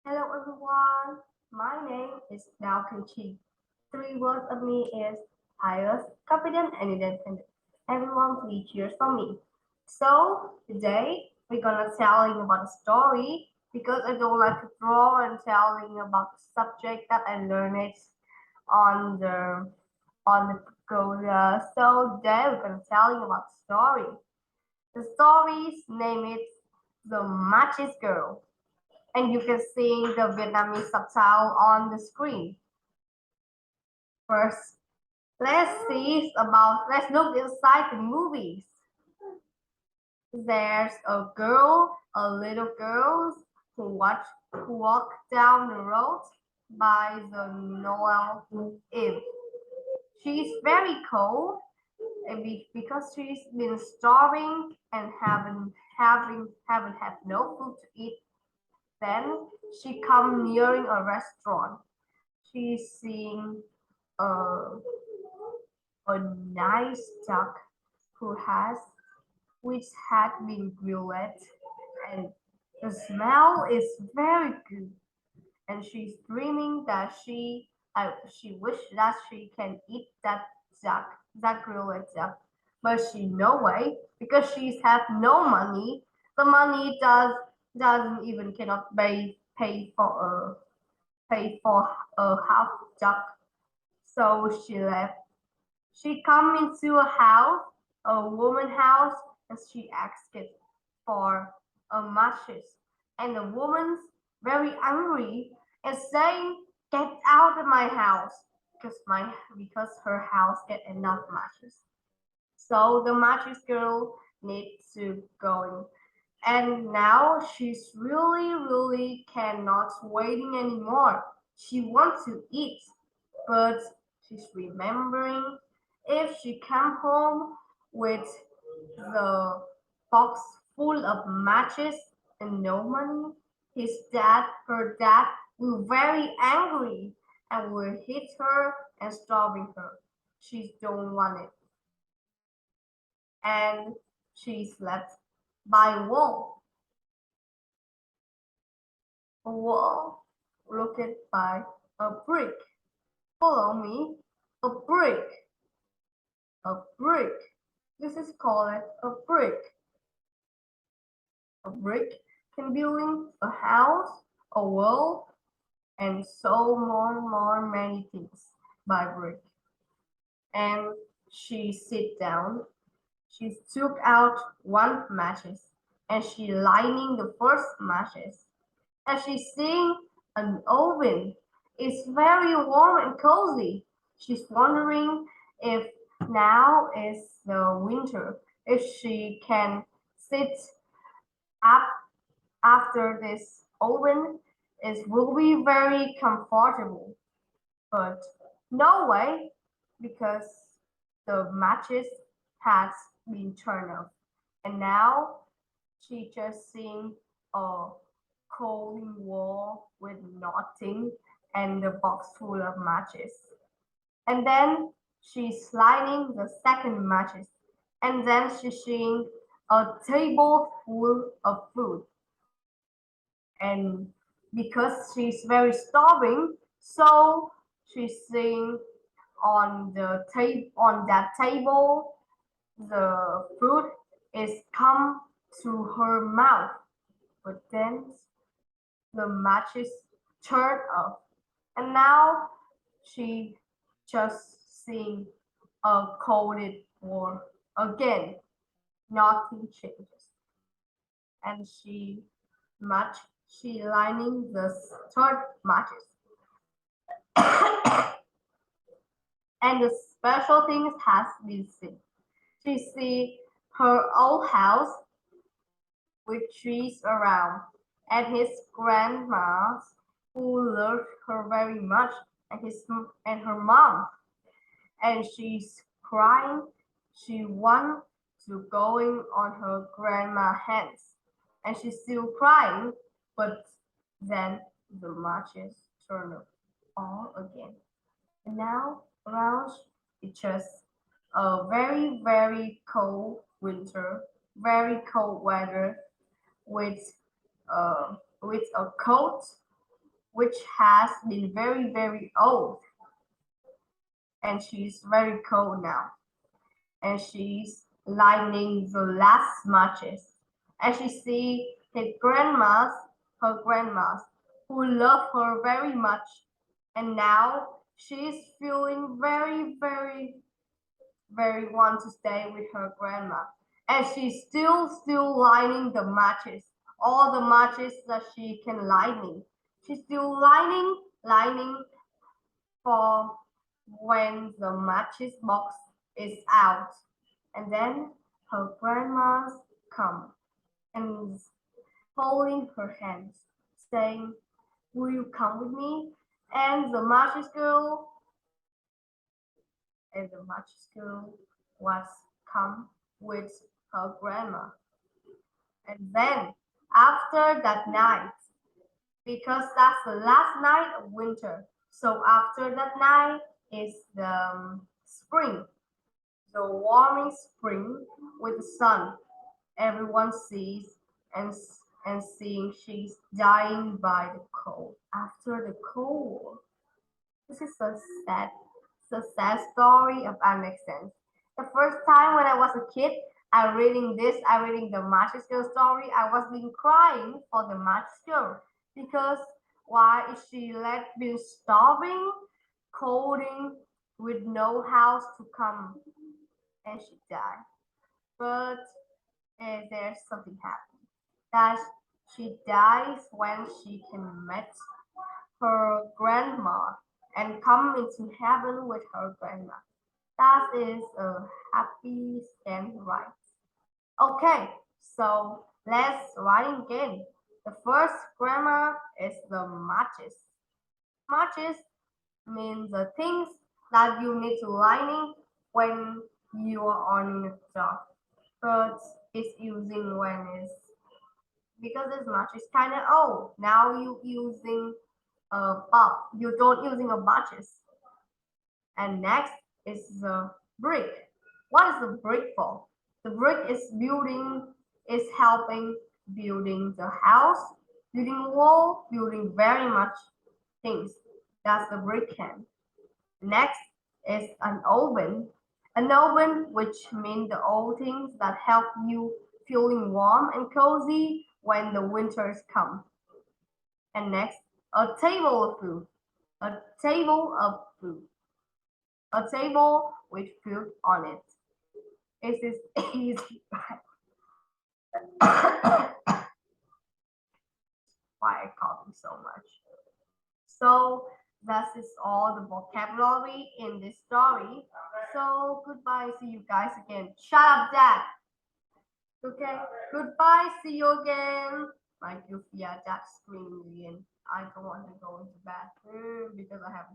Hello everyone, my name is Dao Chi. Three words of me is pious, confident, and independent. Everyone please cheers for me. So today we're gonna telling about a story because I don't like to draw and telling about the subject that I learned it on the Pagoda. So today we're gonna telling about the story. The story's name is The Matches Girl and you can see the Vietnamese subtitle on the screen. First, let's look inside the movies. There's a little girl who walk down the road by the Noel Eve. She's very cold because she's been starving and haven't had no food to eat. Then she come nearing a restaurant. She's seeing a, a nice duck who has which had been grilled and the smell is very good and she's dreaming that she wish that she can eat duck that grilled duck but she no way because she's have no money. The money doesn't even cannot pay for a half duck. So she left. She come into a house, a woman house, and she asked it for a matches. And the woman's very angry and saying, "Get out of my house," because her house get enough matches. So the matches girl needs to going. And now she's really cannot waiting anymore. She wants to eat, but she's remembering if she come home with the box full of matches and no money, her dad, will very angry and will hit her and starving her. She don't want it. And she slept by a wall. A wall looked by a brick. Follow me. A brick. A brick. This is called a brick. A brick can build a house, a wall, and so more many things by brick. And she sit down. She took out one matches and she lighting the first matches. And she's seeing an oven. It's very warm and cozy. She's wondering if now is the winter, if she can sit up after this oven. It will be very comfortable. But no way, because the matches has been turned off. And now she just seeing a cold wall with nothing and the box full of matches. And then she's lighting the second matches. And then she's seeing a table full of food. And because she's very starving, so she's seeing on that table the food is come to her mouth, but then the matches turn off, and now she just seeing a coated wall again. Nothing changes, and match she lining the third matches, and the special things has been seen. She see her old house with trees around, and his grandmas who loved her very much, and her mom, and she's crying. She wants to going on her grandma hands, and she's still crying, but then the matches turn on again. And now around it's just a very cold winter, very cold weather with with a coat which has been very, very old. And she's very cold now. And she's lighting the last matches. And she sees her grandmas, who love her very much. And now she's feeling very, very, very want to stay with her grandma. And she's still lighting the matches, all the matches that she can lighting. She's still lighting for when the matches box is out. And then her grandmas come and holding her hands, saying, "Will you come with me?" And the matches girl was come with her grandma. And then after that night, because that's the last night of winter, so after that night is the spring, the warming spring with the sun. Everyone sees and seeing she's dying by the cold after the Cold War. This is so sad story of Annexence. The first time when I was a kid, I reading the Magic Girl story. I was been crying for the Magic Girl because why is she been starving, colding, with no house to come, and she died. But there's something happened that she dies when she can meet her grandma and come into heaven with her grandma. That is a happy end, right? Okay, so let's write again. The first grammar is the matches. Matches means the things that you need to lining when you are on the job. But it's using when it's because this match is kind of old. Now you using a bulb. You don't using a matches. And next is the brick. What is the brick for? The brick is helping building the house, building wall, building very much things. That's the brick can. Next is an oven. An oven, which means the old things that help you feeling warm and cozy when the winters come. And next, a table of food. A table of food. A table with food on it. It is easy. Why I coughing so much? So that is all the vocabulary in this story. So goodbye. See you guys again. Shut up, Dad. Okay. Goodbye. See you again. My goofy dad screaming again. I don't want to go into bed because I have